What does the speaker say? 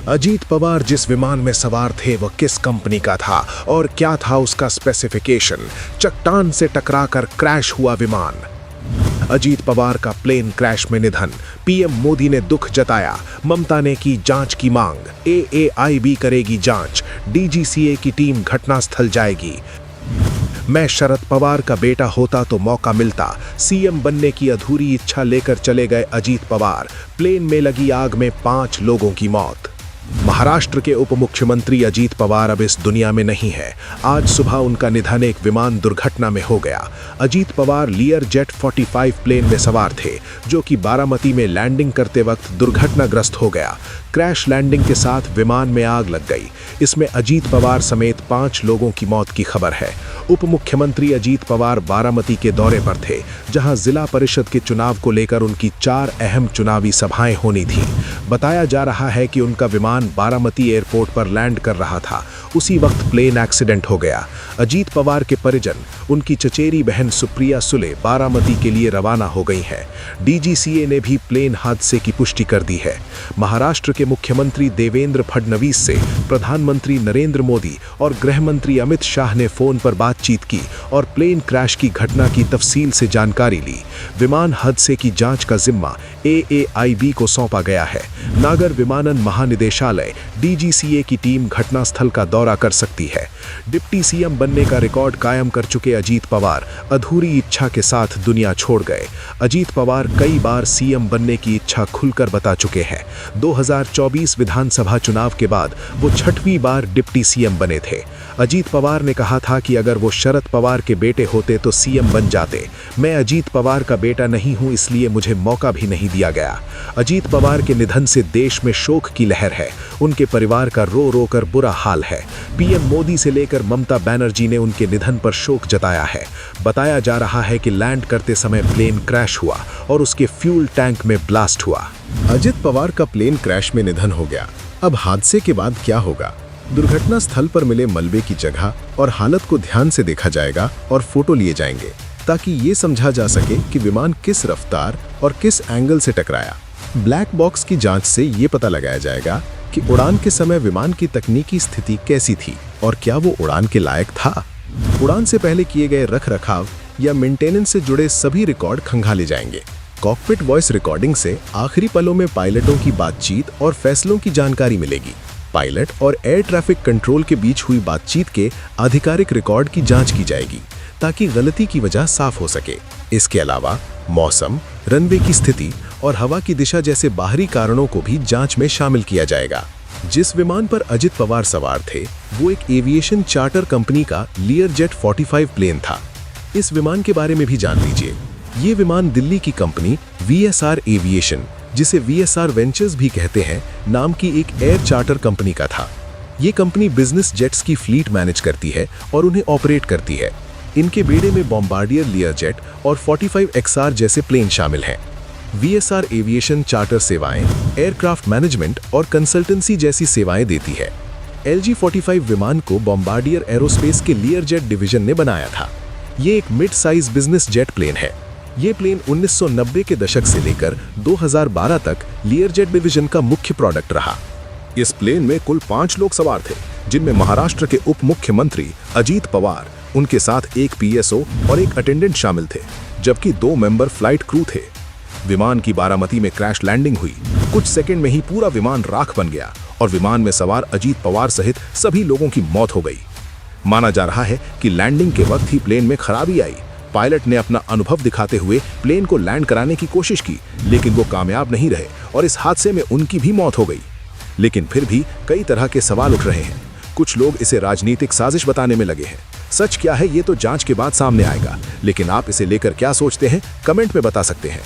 अजीत पवार जिस विमान में सवार थे वह किस कंपनी का था और क्या था उसका स्पेसिफिकेशन? चट्टान से टकराकर क्रैश हुआ विमान। अजीत पवार का प्लेन क्रैश में निधन। पीएम मोदी ने दुख जताया। ममता ने की जांच की मांग। AAIB करेगी जांच। DGCA की टीम घटनास्थल जाएगी। मैं शरद पवार का बेटा होता तो मौका मिलता। सीएम बनने की अधूरी इच्छा लेकर चले गए अजीत पवार। प्लेन में लगी आग में 5 लोगों की मौत। महाराष्ट्र के उप मुख्यमंत्री अजीत पवार अब इस दुनिया में नहीं है। आज सुबह उनका निधन एक विमान दुर्घटना में हो गया। Ajit Pawar Lear jet 45 plane में सवार थे, जो कि बारामती में लैंडिंग करते वक्त दुर्घटनाग्रस्त हो गया। क्रैश लैंडिंग के साथ विमान में आग लग गई। इसमें अजीत पवार समेत 5 लोगों की मौत की खबर है। उप मुख्यमंत्री अजीत पवार बारामती के दौरे पर थे, जहां जिला परिषद के चुनाव को लेकर उनकी 4 अहम चुनावी सभाएं होनी थी। बताया जा रहा है कि उनका विमान बारामती एयरपोर्ट पर लैंड कर रहा था। उसी वक्त प्लेन एक्सीडेंट हो गया। अजीत पवार के परिजन, उनकी चचेरी बहन सुप्रिया सुले बारामती के लिए रवाना हो गई हैं। DGCA ने भी प्लेन हादसे की पुष्टि कर दी है। महाराष्ट्र के मुख्यमंत्री देवेंद्र फडणवीस से प्रधानमंत्री नरेंद्र मोदी और गृह मंत्री अमित शाह ने फोन पर बातचीत की और प्लेन क्रैश की घटना की तफसील से जानकारी ली। विमान हादसे की जांच का जिम्मा AAIB को सौंपा गया है। नागर विमानन महानिदेशालय DGCA की टीम घटनास्थल का दौरा कर सकती है। डिप्टी CM बनने का रिकॉर्ड कायम कर चुके अजीत पवार अधूरी इच्छा के साथ दुनिया छोड़ गए। अजीत पवार कई बार CM बनने की इच्छा खुलकर बता चुके हैं। 2024 विधानसभा चुनाव के बाद वो 6वीं बार डिप्टी CM बने थे। अजीत पवार ने कहा था कि अगर वो शरद पवार के बेटे होते तो CM बन जाते। मैं अजीत पवार का बेटा नहीं हूं, इसलिए मुझे मौका भी नहीं दिया गया। अजीत पवार के निधन से देश में शोक की लहर है। उनके परिवार का रो रो कर बुरा हाल है। पीएम मोदी से लेकर ममता बनर्जी ने उनके निधन पर शोक जताया है। बताया जा रहा है कि लैंड करते समय प्लेन क्रैश हुआ और उसके फ्यूल टैंक में ब्लास्ट हुआ। अजीत पवार का प्लेन क्रैश में निधन हो गया। अब हादसे के बाद क्या होगा? दुर्घटना स्थल पर मिले मलबे की जगह और हालत को ध्यान से देखा जाएगा और फोटो लिए जाएंगे, ताकि ये समझा जा सके कि विमान किस रफ्तार और किस एंगल से टकराया। ब्लैक बॉक्स की जांच से ये पता लगाया जाएगा कि उड़ान के समय विमान की तकनीकी स्थिति कैसी थी और क्या वो उड़ान के लायक था। उड़ान से पहले किए गए रखरखाव या मेंटेनेंस से जुड़े सभी रिकॉर्ड खंगाले जाएंगे। कॉकपिट वॉइस रिकॉर्डिंग से आखिरी पलों में पायलटों की बातचीत और फैसलों की जानकारी मिलेगी। पायलट और एयर ट्रैफिक कंट्रोल के बीच हुई बातचीत के आधिकारिक रिकॉर्ड की जांच की जाएगी, ताकि गलती की वजह साफ हो सके। इसके अलावा मौसम, रनवे की स्थिति और हवा की दिशा जैसे बाहरी कारणों को भी जांच में शामिल किया जाएगा। जिस विमान पर अजीत पवार सवार थे वो एक एविएशन चार्टर कंपनी का लियर जेट 45 प्लेन था। इस विमान के बारे में भी जान लीजिए। ये विमान दिल्ली की कंपनी VSR एविएशन, जिसे VSR वेंचर्स भी कहते हैं, नाम की एक एयर चार्टर कंपनी का था। ये कंपनी बिजनेस जेट्स की फ्लीट मैनेज करती है और उन्हें ऑपरेट करती है। इनके बेड़े में बॉम्बार्डियर लियर जेट और 45XR जैसे प्लेन शामिल हैं। VSR एविएशन चार्टर सेवाएं, एयरक्राफ्ट मैनेजमेंट और कंसल्टेंसी जैसी सेवाएं देती है। LG 45 विमान को बॉम्बार्डियर एरोस्पेस के लियर जेट डिवीजन ने बनाया था। ये एक mid size business jet plane है। ये प्लेन 1990 के दशक से लेकर 2012 तक लियर जेट डिवीजन का मुख्य प्रोडक्ट रहा। इस प्लेन में कुल 5 लोग सवार थे, जिनमें महाराष्ट्र के उप मुख्यमंत्री अजीत पवार, उनके साथ एक PSO और एक अटेंडेंट शामिल थे, जबकि 2 मेंबर फ्लाइट क्रू थे। विमान की बारामती में क्रैश लैंडिंग हुई। कुछ सेकंड में ही पूरा विमान राख बन गया और विमान में सवार अजीत पवार सहित सभी लोगों की मौत हो गई। माना जा रहा है कि लैंडिंग के वक्त ही प्लेन में खराबी आई। पायलट ने अपना अनुभव दिखाते हुए प्लेन को लैंड कराने की कोशिश की, लेकिन वो कामयाब नहीं रहे और इस हादसे में उनकी भी मौत हो गई। लेकिन फिर भी कई तरह के सवाल उठ रहे हैं। कुछ लोग इसे राजनीतिक साजिश बताने में लगे हैं। सच क्या है ये तो जांच के बाद सामने आएगा, लेकिन आप इसे लेकर क्या सोचते हैं, कमेंट में बता सकते हैं।